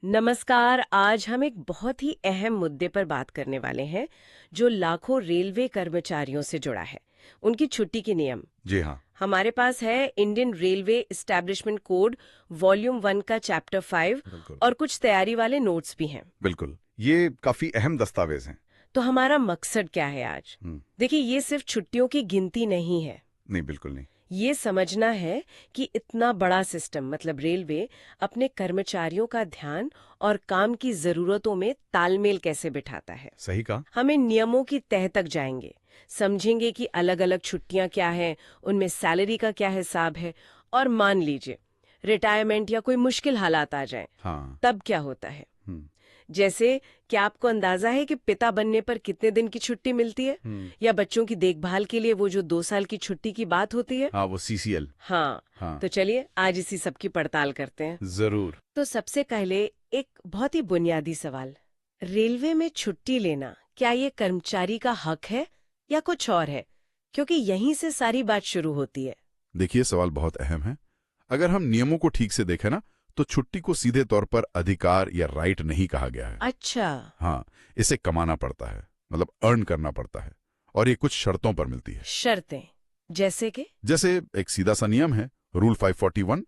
नमस्कार। आज हम एक बहुत ही अहम मुद्दे पर बात करने वाले हैं जो लाखों रेलवे कर्मचारियों से जुड़ा है, उनकी छुट्टी के नियम। जी हाँ। हमारे पास है Indian railway establishment code volume 1 का चैप्टर 5 बिल्कुल और कुछ तैयारी वाले नोट्स भी हैं। बिल्कुल, ये काफी अहम दस्तावेज हैं। तो हमारा मकसद क्या है आज? देखिए, ये सिर्फ छुट्टियों की गिनती नहीं है। नहीं, बिल्कुल नहीं। ये समझना है कि इतना बड़ा सिस्टम मतलब रेलवे अपने कर्मचारियों का ध्यान और काम की जरूरतों में तालमेल कैसे बिठाता है। सही कहा। हमें नियमों की तह तक जाएंगे, समझेंगे कि अलग अलग छुट्टियां क्या हैं, उनमें सैलरी का क्या हिसाब है, और मान लीजिए रिटायरमेंट या कोई मुश्किल हालात आ जाएं, हाँ। तब क्या होता है। हम्म। जैसे, क्या आपको अंदाजा है कि पिता बनने पर कितने दिन की छुट्टी मिलती है, या बच्चों की देखभाल के लिए वो जो 2 साल की छुट्टी की बात होती है। हाँ, वो सीसीएल। हाँ, हाँ, तो चलिए आज इसी सब की पड़ताल करते हैं। जरूर। तो सबसे पहले एक बहुत ही बुनियादी सवाल, रेलवे में छुट्टी लेना क्या ये कर्मचारी का हक है या कुछ और है? क्योंकि यहीं से सारी बात शुरू होती है। देखिए, सवाल बहुत अहम है। अगर हम नियमों को ठीक से देखें ना, तो छुट्टी को सीधे तौर पर अधिकार या राइट नहीं कहा गया है। अच्छा। हाँ, इसे कमाना पड़ता है, मतलब अर्न करना पड़ता है, और ये कुछ शर्तों पर मिलती है। शर्तें? जैसे कि? जैसे एक सीधा सा नियम है, रूल 541।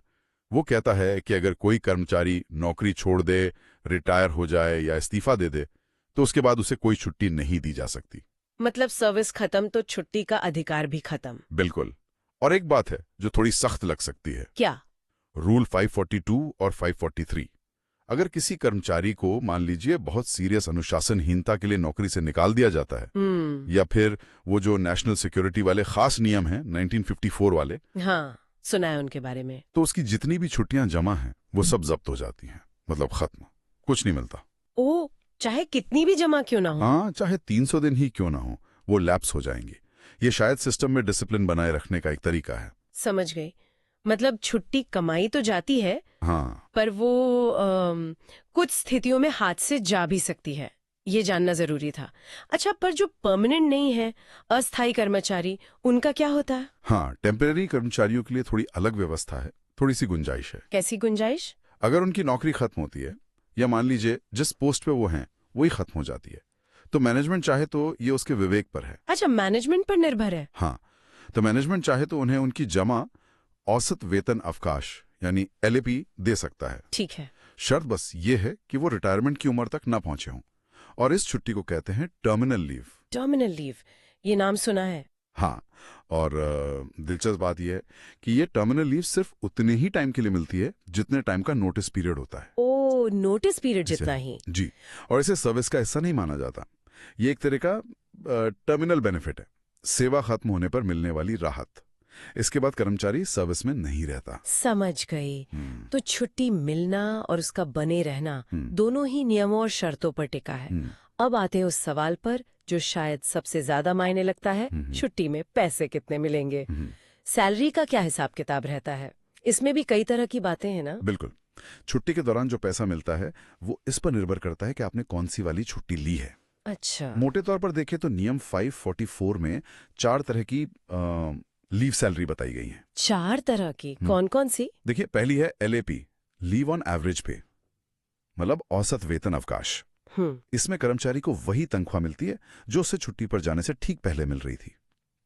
वो कहता है कि अगर कोई कर्मचारी नौकरी छोड़ दे, रिटायर हो जाए या इस्तीफा दे दे, तो उसके बाद उसे कोई छुट्टी नहीं दी जा सकती। मतलब सर्विस खत्म तो छुट्टी का अधिकार भी खत्म। बिल्कुल। और एक बात है जो थोड़ी सख्त लग सकती है। क्या? रूल 542 और 543। अगर किसी कर्मचारी को मान लीजिए बहुत सीरियस अनुशासनहीनता के लिए नौकरी से निकाल दिया जाता है, या फिर वो जो नेशनल सिक्योरिटी वाले खास नियम हैं 1954 वाले, हाँ, सुना है उनके बारे में। तो उसकी जितनी भी छुट्टियां जमा हैं वो सब जब्त हो जाती हैं, मतलब खत्म, कुछ नहीं मिलता। ओ, चाहे कितनी भी जमा क्यों ना हो? हाँ, चाहे 300 दिन ही क्यों ना हो, वो लैप्स हो जाएंगे। ये शायद सिस्टम में डिसिप्लिन बनाए रखने का एक तरीका है। समझ गई। मतलब छुट्टी कमाई तो जाती है, हाँ। पर वो कुछ स्थितियों में हाथ से जा भी सकती है। ये जानना जरूरी था। अच्छा, पर जो परमानेंट नहीं है, अस्थायी कर्मचारी, उनका क्या होता है? हाँ, टेम्परेरी कर्मचारियों के लिए थोड़ी अलग व्यवस्था है, थोड़ी सी गुंजाइश है। कैसी गुंजाइश? अगर उनकी नौकरी खत्म होती है, या मान लीजिए जिस पोस्ट पे वो हैं वही खत्म हो जाती है, तो मैनेजमेंट चाहे तो ये उसके विवेक पर है। अच्छा, मैनेजमेंट पर निर्भर है। हाँ, तो मैनेजमेंट चाहे तो उन्हें उनकी जमा औसत वेतन अवकाश यानी एलएपी दे सकता है। ठीक है। शर्त बस ये है कि वो रिटायरमेंट की उम्र तक ना पहुंचे हों, और इस छुट्टी को कहते हैं टर्मिनल लीव। टर्मिनल लीव, ये नाम सुना है। हाँ, और दिलचस्प बात यह है कि ये टर्मिनल लीव सिर्फ उतने ही टाइम के लिए मिलती है जितने टाइम का नोटिस पीरियड होता है। ओ, नोटिस पीरियड इसे जितना ही? जी, और इसे सर्विस का हिस्सा नहीं माना जाता। ये एक तरह का टर्मिनल बेनिफिट है, सेवा खत्म होने पर मिलने वाली राहत। इसके बाद कर्मचारी सर्विस में नहीं रहता। समझ गई। तो छुट्टी मिलना और उसका बने रहना दोनों ही नियमों और शर्तों पर टिका है। अब आते हैं उस सवाल पर जो शायद सबसे ज्यादा मायने लगता है, छुट्टी में पैसे कितने मिलेंगे? सैलरी का क्या हिसाब किताब रहता है? इसमें भी कई तरह की बातें हैं ना? बिल्कुल। छुट्टी के दौरान जो पैसा मिलता है वो इस पर निर्भर करता है कि आपने कौन सी वाली छुट्टी ली है। अच्छा। मोटे तौर पर देखें तो नियम 544 में 4 तरह की लीव सैलरी बताई गई है। 4 तरह की? कौन कौन सी? देखिए, पहली है एलएपी, लीव ऑन एवरेज पे, मतलब औसत वेतन अवकाश। इसमें कर्मचारी को वही तनख्वाह मिलती है जो उससे छुट्टी पर जाने से ठीक पहले मिल रही थी,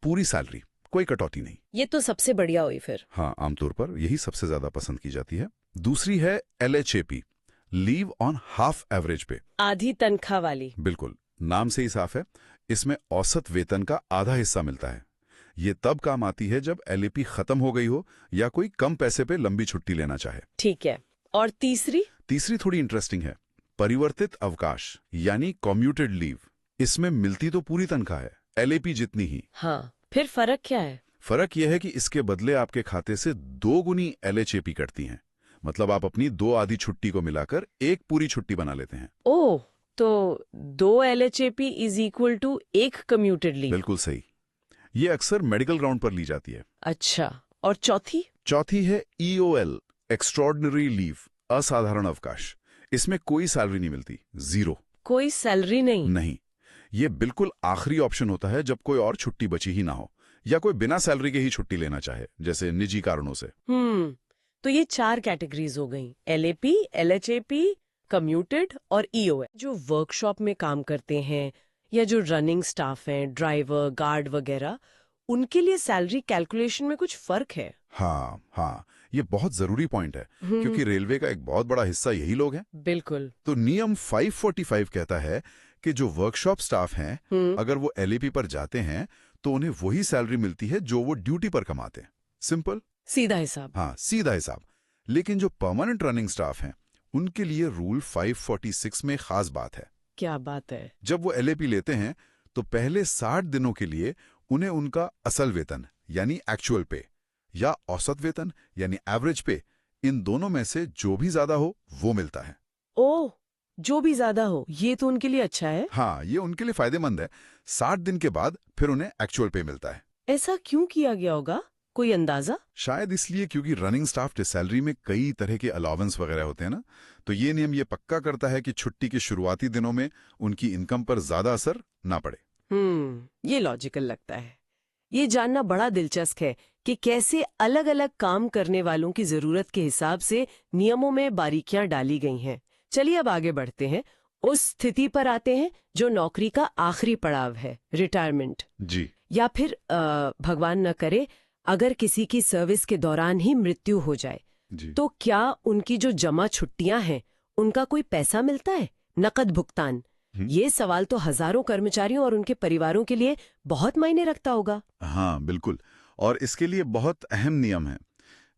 पूरी सैलरी, कोई कटौती नहीं। ये तो सबसे बढ़िया हुई फिर। हाँ, आमतौर पर यही सबसे ज्यादा पसंद की जाती है। दूसरी है एलएचएपी, लीव ऑन हाफ एवरेज पे। आधी तनख्वाह वाली? बिल्कुल, नाम से ही साफ है, इसमें औसत वेतन का आधा हिस्सा मिलता है। ये तब काम आती है जब एलएपी खत्म हो गई हो या कोई कम पैसे पे लंबी छुट्टी लेना चाहे। ठीक है। और तीसरी? तीसरी थोड़ी इंटरेस्टिंग है, परिवर्तित अवकाश यानी कम्यूटेड लीव। इसमें मिलती तो पूरी तनख्वाह है, एलएपी जितनी ही। हाँ, फिर फर्क क्या है? फर्क यह है कि इसके बदले आपके खाते से 2 गुनी एलएचएपी कटती हैं। मतलब आप अपनी 2 आधी छुट्टी को मिलाकर एक पूरी छुट्टी बना लेते हैं। ओह, तो 2 LHAP is equal to 1 commuted leave. बिल्कुल सही। ये अक्सर मेडिकल ग्राउंड पर ली जाती है। अच्छा, और चौथी? चौथी है ईओएल, एक्स्ट्रॉर्डिनरी लीव, असाधारण अवकाश। इसमें कोई सैलरी नहीं मिलती, जीरो। कोई सैलरी नहीं? नहीं, ये बिल्कुल आखिरी ऑप्शन होता है जब कोई और छुट्टी बची ही ना हो, या कोई बिना सैलरी के ही छुट्टी लेना चाहे, जैसे निजी कारणों से। तो ये 4 कैटेगरीज हो गई, LAP, LHAP, कम्यूटेड और ईओए जो वर्कशॉप में काम करते हैं या जो रनिंग स्टाफ हैं, ड्राइवर, गार्ड वगैरह, उनके लिए सैलरी कैलकुलेशन में कुछ फर्क है? हाँ हाँ, ये बहुत जरूरी पॉइंट है क्योंकि रेलवे का एक बहुत बड़ा हिस्सा यही लोग हैं। बिल्कुल। तो नियम 545 कहता है कि जो वर्कशॉप स्टाफ हैं, अगर वो एलएपी पर जाते हैं तो उन्हें वही सैलरी मिलती है जो वो ड्यूटी पर कमाते हैं। सिंपल, सीधा हिसाब। हाँ, सीधा हिसाब। लेकिन जो परमानेंट रनिंग स्टाफ हैं, उनके लिए रूल 546 में खास बात है। क्या बात है? जब वो एलएपी लेते हैं तो पहले 60 दिनों के लिए उन्हें उनका असल वेतन यानी एक्चुअल पे या औसत वेतन यानी एवरेज पे, इन दोनों में से जो भी ज्यादा हो वो मिलता है। ओह, जो भी ज्यादा हो, ये तो उनके लिए अच्छा है। हाँ, ये उनके लिए फायदेमंद है। 60 दिन के बाद फिर उन्हें एक्चुअल पे मिलता है। ऐसा क्यों किया गया होगा? कोई अंदाजा? शायद इसलिए क्योंकि रनिंग स्टाफ के सैलरी में कई तरह के अलावेंस वगैरह होते हैं ना, तो ये नियम ये पक्का करता है कि छुट्टी के शुरुआती दिनों में उनकी इनकम पर ज्यादा असर ना पड़े। ये लॉजिकल लगता है। ये जानना बड़ा दिलचस्प है कि कैसे अलग अलग काम करने वालों की जरूरत के हिसाब से नियमों में बारीकियां डाली गई हैं। चलिए अब आगे बढ़ते हैं, उस स्थिति पर आते हैं जो नौकरी का आखिरी पड़ाव है, रिटायरमेंट। जी। या फिर भगवान न करे अगर किसी की सर्विस के दौरान ही मृत्यु हो जाए, जी। तो क्या उनकी जो जमा छुट्टियां हैं उनका कोई पैसा मिलता है, नकद भुगतान? ये सवाल तो हजारों कर्मचारियों और उनके परिवारों के लिए बहुत मायने रखता होगा। हाँ बिल्कुल, और इसके लिए बहुत अहम नियम है।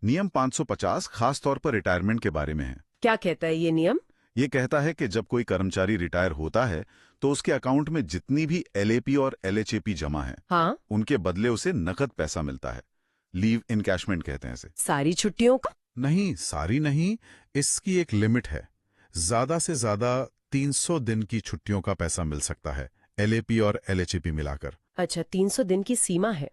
नियम 550 खास तौर पर रिटायरमेंट के बारे में है। क्या कहता है ये नियम? ये कहता है कि जब कोई कर्मचारी रिटायर होता है तो उसके अकाउंट में जितनी भी एलएपी और एलएचएपी जमा है, हाँ, उनके बदले उसे नकद पैसा मिलता है। लीव इनकैशमेंट कहते हैं इसे। सारी छुट्टियों का? नहीं, सारी नहीं, इसकी एक लिमिट है। ज्यादा से ज्यादा 300 दिन की छुट्टियों का पैसा मिल सकता है, एलएपी और एलएचएपी मिलाकर। अच्छा, 300 दिन की सीमा है।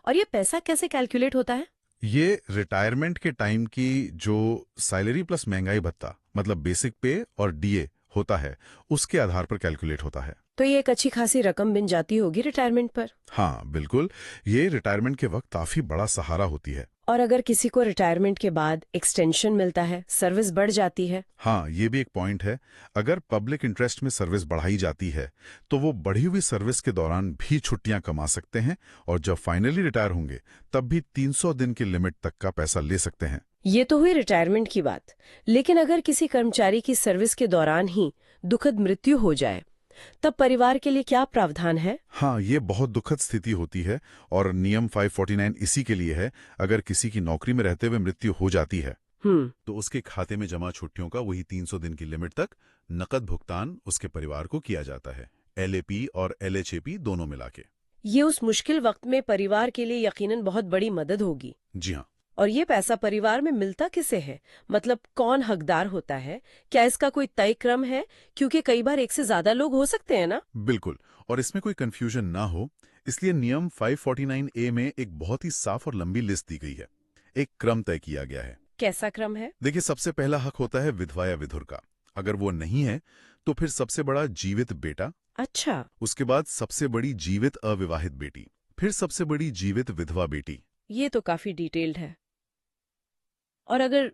और ये पैसा कैसे कैलकुलेट होता है? ये रिटायरमेंट के टाइम की जो सैलरी प्लस महंगाई भत्ता मतलब बेसिक पे और डीए होता है, उसके आधार पर कैलकुलेट होता है। तो ये एक अच्छी खासी रकम बन जाती होगी रिटायरमेंट पर। हाँ बिल्कुल, ये रिटायरमेंट के वक्त काफी बड़ा सहारा होती है। और अगर किसी को रिटायरमेंट के बाद एक्सटेंशन मिलता है, सर्विस बढ़ जाती है? हाँ, ये भी एक पॉइंट है। अगर पब्लिक इंटरेस्ट में सर्विस बढ़ाई जाती है तो वो बढ़ी हुई सर्विस के दौरान भी छुट्टियां कमा सकते हैं, और जब फाइनली रिटायर होंगे तब भी 300 दिन की लिमिट तक का पैसा ले सकते हैं। ये तो हुई रिटायरमेंट की बात। लेकिन अगर किसी कर्मचारी की सर्विस के दौरान ही दुखद मृत्यु हो जाए, तब परिवार के लिए क्या प्रावधान है? हाँ, ये बहुत दुखद स्थिति होती है और नियम 549 इसी के लिए है। अगर किसी की नौकरी में रहते हुए मृत्यु हो जाती है तो उसके खाते में जमा छुट्टियों का वही 300 दिन की लिमिट तक नकद भुगतान उसके परिवार को किया जाता है, एलएपी और एलएचएपी दोनों मिला के। ये उस मुश्किल वक्त में परिवार के लिए यकीनन बहुत बड़ी मदद होगी। जी हाँ। और ये पैसा परिवार में मिलता किसे है? मतलब कौन हकदार होता है? क्या इसका कोई तय क्रम है? क्योंकि कई बार एक से ज्यादा लोग हो सकते हैं ना। बिल्कुल, और इसमें कोई कंफ्यूजन ना हो इसलिए नियम 549A में एक बहुत ही साफ और लंबी लिस्ट दी गई है। एक क्रम तय किया गया है। कैसा क्रम है? देखिए, सबसे पहला हक होता है विधवा या विधुर का। अगर वो नहीं है तो फिर सबसे बड़ा जीवित बेटा। अच्छा। उसके बाद सबसे बड़ी जीवित अविवाहित बेटी, फिर सबसे बड़ी जीवित विधवा बेटी। ये तो काफी डिटेल्ड है। और अगर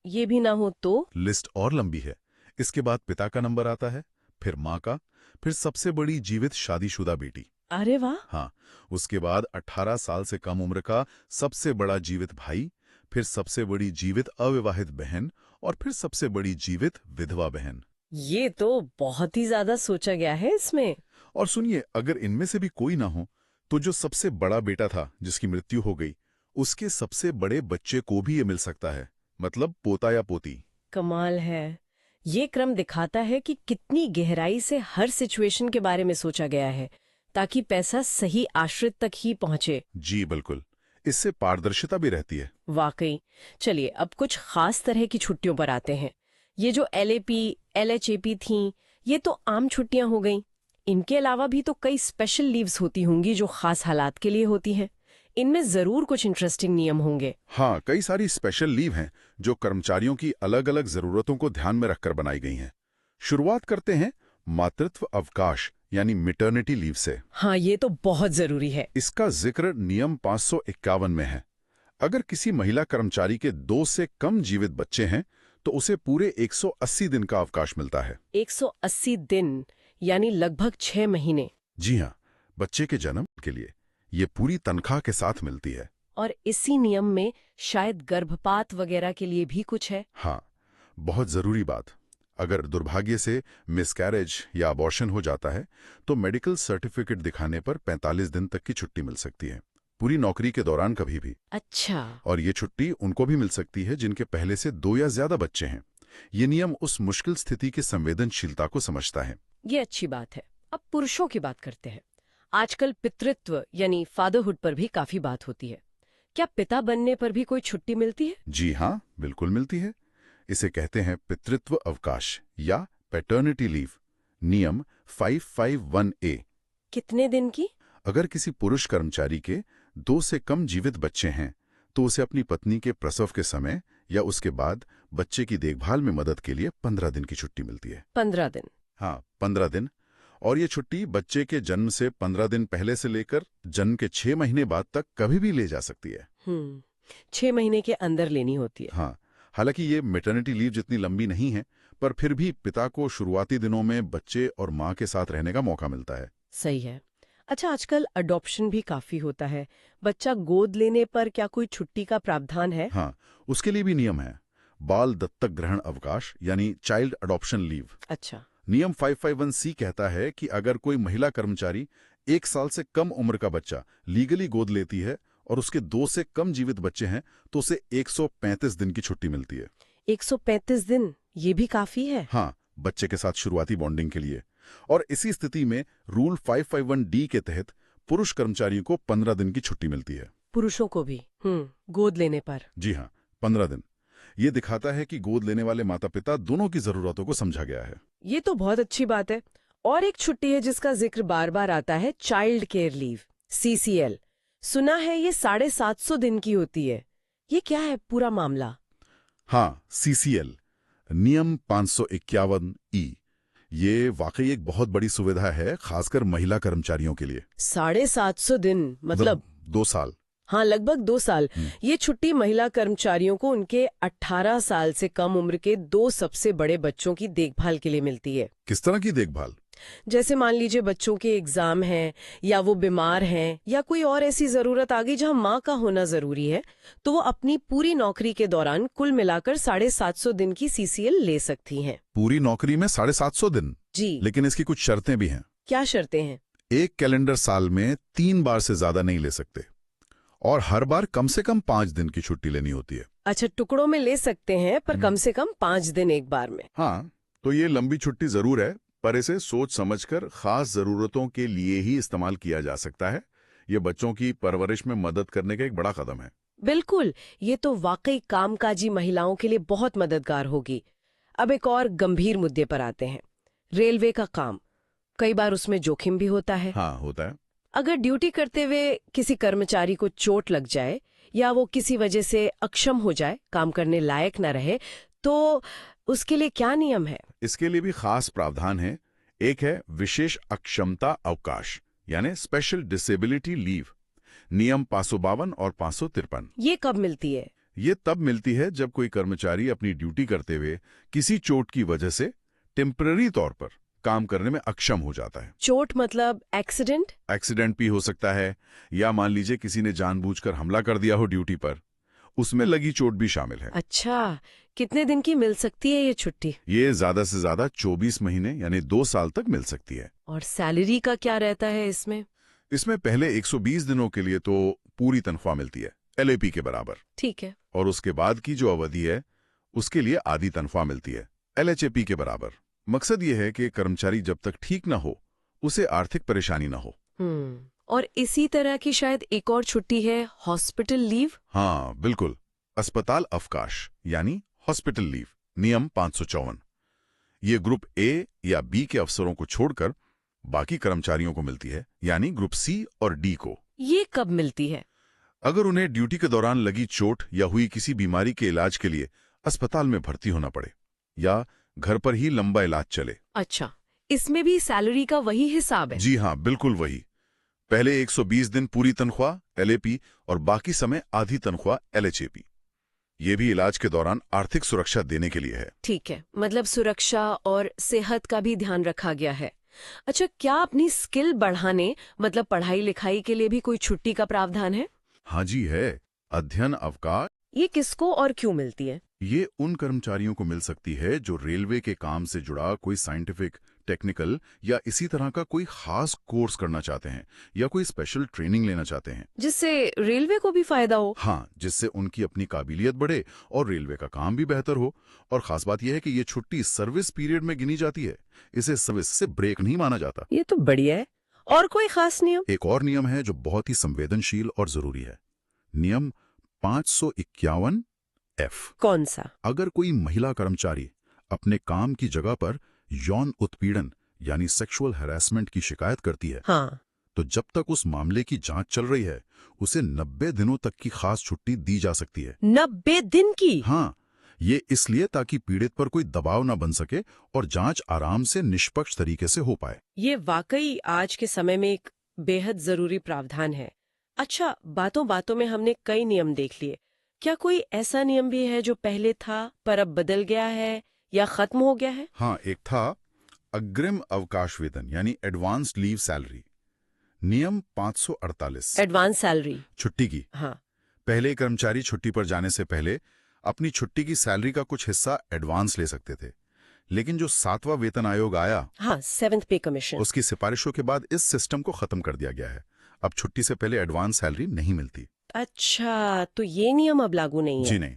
ये भी ना हो तो? लिस्ट और लंबी है। इसके बाद पिता का नंबर आता है, फिर माँ का, फिर सबसे बड़ी जीवित शादीशुदा बेटी। अरे वाह। हाँ, उसके बाद 18 साल से कम उम्र का सबसे बड़ा जीवित भाई, फिर सबसे बड़ी जीवित अविवाहित बहन, और फिर सबसे बड़ी जीवित विधवा बहन। ये तो बहुत ही ज्यादा सोचा गया है इसमें। और सुनिए, अगर इनमें से भी कोई ना हो तो जो सबसे बड़ा बेटा था जिसकी मृत्यु हो गई, उसके सबसे बड़े बच्चे को भी ये मिल सकता है, मतलब पोता या पोती। कमाल है। ये क्रम दिखाता है कि कितनी गहराई से हर सिचुएशन के बारे में सोचा गया है, ताकि पैसा सही आश्रित तक ही पहुंचे। जी बिल्कुल, इससे पारदर्शिता भी रहती है। वाकई। चलिए अब कुछ खास तरह की छुट्टियों पर आते हैं। ये जो एलएपी, एलएचएपी थीं, ये तो आम छुट्टियां हो गईं। इनके अलावा भी तो कई स्पेशल लीव्स होती होंगी जो खास हालात के लिए होती हैं। इनमें जरूर कुछ इंटरेस्टिंग नियम होंगे। हाँ, कई सारी स्पेशल लीव हैं जो कर्मचारियों की अलग अलग जरूरतों को ध्यान में रखकर बनाई गई हैं। शुरुआत करते हैं मातृत्व अवकाश यानी मिटर्निटी लीव से। हाँ, ये तो बहुत जरूरी है। इसका जिक्र नियम 551 में है। अगर किसी महिला कर्मचारी के 2 से कम जीवित बच्चे हैं तो उसे पूरे 180 दिन का अवकाश मिलता है। 180 दिन यानी लगभग 6 महीने। जी हाँ, बच्चे के जन्म के लिए ये पूरी तनख्वाह के साथ मिलती है। और इसी नियम में शायद गर्भपात वगैरह के लिए भी कुछ है। हाँ, बहुत जरूरी बात। अगर दुर्भाग्य से मिसकैरेज या अबॉर्शन हो जाता है तो मेडिकल सर्टिफिकेट दिखाने पर 45 दिन तक की छुट्टी मिल सकती है, पूरी नौकरी के दौरान कभी भी। अच्छा। और ये छुट्टी उनको भी मिल सकती है जिनके पहले से 2 या ज्यादा बच्चे हैं। ये नियम उस मुश्किल स्थिति की संवेदनशीलता को समझता है। ये अच्छी बात है। अब पुरुषों की बात करते हैं। आजकल पितृत्व यानी फादरहुड पर भी काफी बात होती है। क्या पिता बनने पर भी कोई छुट्टी मिलती है? जी हाँ, बिल्कुल मिलती है। इसे कहते हैं पितृत्व अवकाश या पैटर्निटी लीव। नियम 551A। कितने दिन की? अगर किसी पुरुष कर्मचारी के 2 से कम जीवित बच्चे हैं तो उसे अपनी पत्नी के प्रसव के समय या उसके बाद बच्चे की देखभाल में मदद के लिए 15 दिन की छुट्टी मिलती है। 15 दिन? हाँ, 15 दिन। और ये छुट्टी बच्चे के जन्म से 15 दिन पहले से लेकर जन्म के 6 महीने बाद तक कभी भी ले जा सकती है। 6 महीने के अंदर लेनी होती है। हाँ, हालांकि ये मैटरनिटी लीव जितनी लंबी नहीं है, पर फिर भी पिता को शुरुआती दिनों में बच्चे और माँ के साथ रहने का मौका मिलता है। सही है। अच्छा, आजकल अडॉप्शन भी काफी होता है। बच्चा गोद लेने पर क्या कोई छुट्टी का प्रावधान है? हाँ, उसके लिए भी नियम है। बाल दत्तक ग्रहण अवकाश यानी चाइल्ड अडॉप्शन लीव। अच्छा। नियम 551C कहता है कि अगर कोई महिला कर्मचारी 1 साल से कम उम्र का बच्चा लीगली गोद लेती है और उसके 2 से कम जीवित बच्चे हैं तो उसे 135 दिन की छुट्टी मिलती है। 135 दिन, ये भी काफी है। हाँ, बच्चे के साथ शुरुआती बॉन्डिंग के लिए। और इसी स्थिति में रूल 551D के तहत पुरुष कर्मचारियों को 15 दिन की छुट्टी मिलती है। पुरुषों को भी गोद लेने पर? जी हाँ, 15 दिन। ये दिखाता है कि गोद लेने वाले माता पिता दोनों की जरूरतों को समझा गया है। ये तो बहुत अच्छी बात है। और एक छुट्टी है जिसका जिक्र बार बार आता है, चाइल्ड केयर लीव, CCL। सुना है ये 750 दिन की होती है। ये क्या है पूरा मामला? हाँ, CCL नियम 551E। ये वाकई एक बहुत बड़ी सुविधा है, खासकर महिला कर्मचारियों के लिए। 750 दिन मतलब 2 साल। हाँ, लगभग 2 साल। ये छुट्टी महिला कर्मचारियों को उनके 18 साल से कम उम्र के 2 सबसे बड़े बच्चों की देखभाल के लिए मिलती है। किस तरह की देखभाल? जैसे मान लीजिए बच्चों के एग्जाम हैं या वो बीमार हैं या कोई और ऐसी जरूरत आ गई जहां माँ का होना जरूरी है, तो वो अपनी पूरी नौकरी के दौरान कुल मिलाकर 750 दिन की CCL ले सकती हैं। पूरी नौकरी में 750 दिन? जी। लेकिन इसकी कुछ शर्तें भी हैं। क्या शर्तें हैं? एक कैलेंडर साल में 3 बार से ज्यादा नहीं ले सकते और हर बार कम से कम 5 दिन की छुट्टी लेनी होती है। अच्छा, टुकड़ों में ले सकते हैं पर कम से कम 5 दिन एक बार में। हाँ, तो ये लंबी छुट्टी जरूर है, पर इसे सोच समझकर खास जरूरतों के लिए ही इस्तेमाल किया जा सकता है। ये बच्चों की परवरिश में मदद करने का एक बड़ा कदम है। बिल्कुल, ये तो वाकई कामकाजी महिलाओं के लिए बहुत मददगार होगी। अब एक और गंभीर मुद्दे पर आते हैं, रेलवे का काम। कई बार उसमें जोखिम भी होता है। हाँ, होता है। अगर ड्यूटी करते हुए किसी कर्मचारी को चोट लग जाए या वो किसी वजह से अक्षम हो जाए, काम करने लायक न रहे, तो उसके लिए क्या नियम है? इसके लिए भी खास प्रावधान है। एक है विशेष अक्षमता अवकाश यानी स्पेशल डिसेबिलिटी लीव। नियम 552 और 553। ये कब मिलती है? ये तब मिलती है जब कोई कर्मचारी अपनी ड्यूटी करते हुए किसी चोट की वजह से टेम्पररी तौर पर काम करने में अक्षम हो जाता है। चोट मतलब एक्सीडेंट? एक्सीडेंट भी हो सकता है, या मान लीजिए किसी ने जानबूझकर हमला कर दिया हो ड्यूटी पर, उसमें लगी चोट भी शामिल है। अच्छा, कितने दिन की मिल सकती है ये छुट्टी? ये ज्यादा से ज्यादा 24 महीने यानी 2 साल तक मिल सकती है। और सैलरी का क्या रहता है इसमें? इसमें पहले 120 दिनों के लिए तो पूरी तनख्वाह मिलती है, LAP के बराबर। ठीक है। और उसके बाद की जो अवधि है उसके लिए आधी तनख्वाह मिलती है, LHAP के बराबर। मकसद ये है कि कर्मचारी जब तक ठीक ना हो उसे आर्थिक परेशानी ना हो। और इसी तरह की शायद एक और छुट्टी है, हॉस्पिटल लीव। हाँ, बिल्कुल, अस्पताल अवकाश यानी हॉस्पिटल लीव। नियम 554। ये ग्रुप A या B के अफसरों को छोड़कर बाकी कर्मचारियों को मिलती है, यानी ग्रुप C और D को। ये कब मिलती है? अगर उन्हें ड्यूटी के दौरान लगी चोट या हुई किसी बीमारी के इलाज के लिए अस्पताल में भर्ती होना पड़े या घर पर ही लंबा इलाज चले। अच्छा, इसमें भी सैलरी का वही हिसाब है? जी हाँ, बिल्कुल वही। पहले 120 दिन पूरी तनख्वाह LAP और बाकी समय आधी तनख्वाह LHAP। ये भी इलाज के दौरान आर्थिक सुरक्षा देने के लिए है। ठीक है, मतलब सुरक्षा और सेहत का भी ध्यान रखा गया है। अच्छा, क्या अपनी स्किल बढ़ाने मतलब पढ़ाई लिखाई के लिए भी कोई छुट्टी का प्रावधान है? हाँ जी है। अध्ययन अवकाश ये किसको और क्यों मिलती है? ये उन कर्मचारियों को मिल सकती है जो रेलवे के काम से जुड़ा कोई साइंटिफिक, टेक्निकल या इसी तरह का कोई खास कोर्स करना चाहते हैं या कोई स्पेशल ट्रेनिंग लेना चाहते हैं, जिससे रेलवे को भी फायदा हो। हाँ, जिससे उनकी अपनी काबिलियत बढ़े और रेलवे का काम भी बेहतर हो। और खास बात यह है कि ये छुट्टी सर्विस पीरियड में गिनी जाती है, इसे सर्विस से ब्रेक नहीं माना जाता। ये तो बढ़िया है। और कोई खास नियम? एक और नियम है जो बहुत ही संवेदनशील और जरूरी है। नियम 551F। कौन सा? अगर कोई महिला कर्मचारी अपने काम की जगह पर यौन उत्पीड़न यानी सेक्सुअल हैरेसमेंट की शिकायत करती है, हाँ, तो जब तक उस मामले की जांच चल रही है उसे 90 दिनों तक की खास छुट्टी दी जा सकती है। 90 दिन की? हाँ, ये इसलिए ताकि पीड़ित पर कोई दबाव न बन सके और जांच आराम से निष्पक्ष तरीके से हो पाए। ये वाकई आज के समय में एक बेहद जरूरी प्रावधान है। अच्छा, बातों बातों में हमने कई नियम देख लिए। क्या कोई ऐसा नियम भी है जो पहले था पर अब बदल गया है या खत्म हो गया है? हाँ, एक था अग्रिम अवकाश वेतन यानी एडवांस लीव सैलरी, नियम 548। Advance salary? छुट्टी की। हाँ। पहले कर्मचारी छुट्टी पर जाने से पहले अपनी छुट्टी की सैलरी का कुछ हिस्सा एडवांस ले सकते थे, लेकिन जो 7वां वेतन आयोग आया, हाँ, 7th पे कमीशन, उसकी सिफारिशों के बाद इस सिस्टम को खत्म कर दिया गया है। अब छुट्टी से पहले एडवांस सैलरी नहीं मिलती। अच्छा, तो ये नियम अब लागू नहीं है? जी नहीं।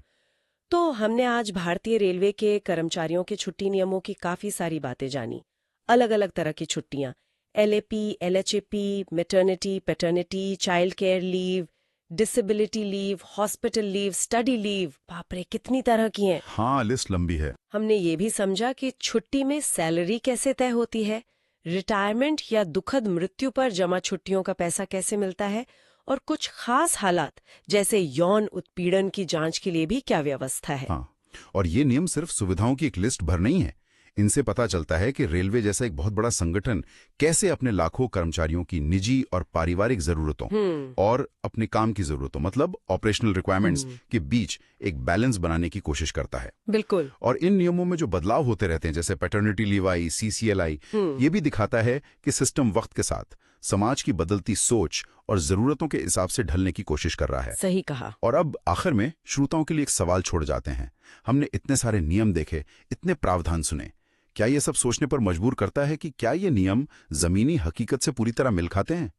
तो हमने आज भारतीय रेलवे के कर्मचारियों के छुट्टी नियमों की काफी सारी बातें जानी। अलग अलग तरह की छुट्टियां, LAP, LHAP, maternity, paternity, child care leave, disability leave, hospital leave, study leave, बाप रे कितनी तरह की हैं। हाँ, लिस्ट लंबी है। हमने ये भी समझा कि छुट्टी में सैलरी कैसे तय होती है, रिटायरमेंट या दुखद मृत्यु पर जमा छुट्टियों का पैसा कैसे मिलता है, और कुछ खास हालात जैसे यौन उत्पीड़न की जांच के लिए भी क्या व्यवस्था है। हाँ, और ये नियम सिर्फ सुविधाओं की एक लिस्ट भर नहीं है। इनसे पता चलता है कि रेलवे जैसा एक बहुत बड़ा संगठन कैसे अपने लाखों कर्मचारियों की निजी और पारिवारिक जरूरतों और अपने काम की जरूरतों मतलब ऑपरेशनल रिक्वायरमेंट्स के बीच एक बैलेंस बनाने की कोशिश करता है। बिल्कुल। और इन नियमों में जो बदलाव होते रहते हैं, जैसे पैटर्निटी लीव आई, CCL आई, ये भी दिखाता है कि सिस्टम वक्त के साथ समाज की बदलती सोच और जरूरतों के हिसाब से ढलने की कोशिश कर रहा है। सही कहा। और अब आखिर में श्रोताओं के लिए एक सवाल छोड़ जाते हैं। हमने इतने सारे नियम देखे, इतने प्रावधान सुने, क्या ये सब सोचने पर मजबूर करता है कि क्या ये नियम जमीनी हकीकत से पूरी तरह मिल खाते हैं?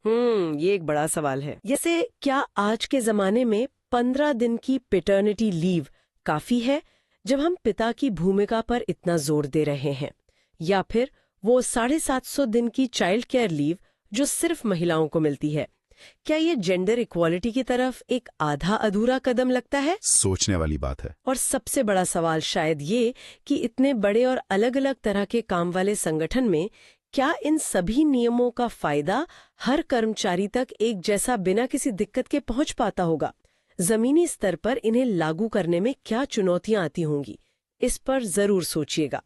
ये एक बड़ा सवाल है। जैसे क्या आज के जमाने में 15 दिन की पैटर्निटी लीव काफी है जब हम पिता की भूमिका पर इतना जोर दे रहे हैं, या फिर वो 750 दिन की चाइल्ड केयर लीव जो सिर्फ महिलाओं को मिलती है? क्या ये जेंडर इक्वालिटी की तरफ एक आधा अधूरा कदम लगता है? सोचने वाली बात है। और सबसे बड़ा सवाल शायद ये कि इतने बड़े और अलग अलग तरह के काम वाले संगठन में क्या इन सभी नियमों का फायदा हर कर्मचारी तक एक जैसा बिना किसी दिक्कत के पहुंच पाता होगा? जमीनी स्तर पर इन्हें लागू करने में क्या चुनौतियां आती होंगी? इस पर जरूर सोचिएगा।